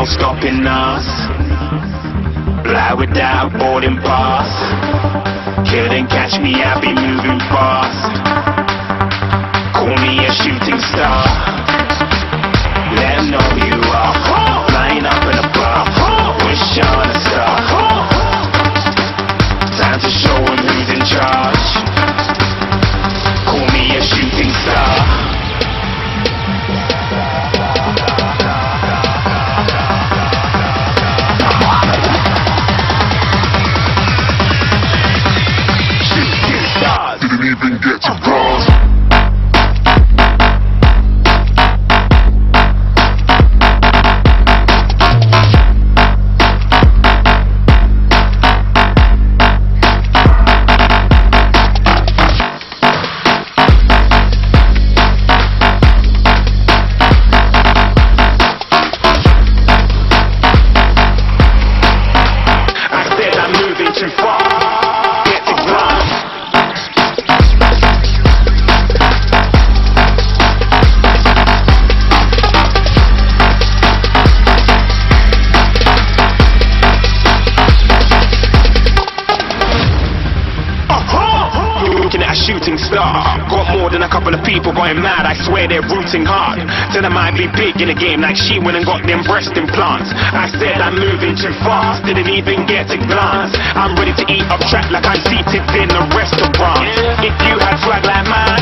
no stopping us. Fly without boarding pass. Couldn't catch me, I'll be moving fast. Call me a shooting star. Let 'em know you are flying up in a bar. Wish on a star. Time to show 'em who's in charge. Call me a shooting star. Didn't even get to cross. I said I'm moving too far. Get to grind. Looking at a shooting star. Got more than a couple of people going mad. I swear they're rooting hard. Said I might be big in the game like she went and got them breast implants. I said I'm moving too fast. Didn't even get a glance. I'm ready to eat up track like I'm seated in a restaurant. If you had swag like mine,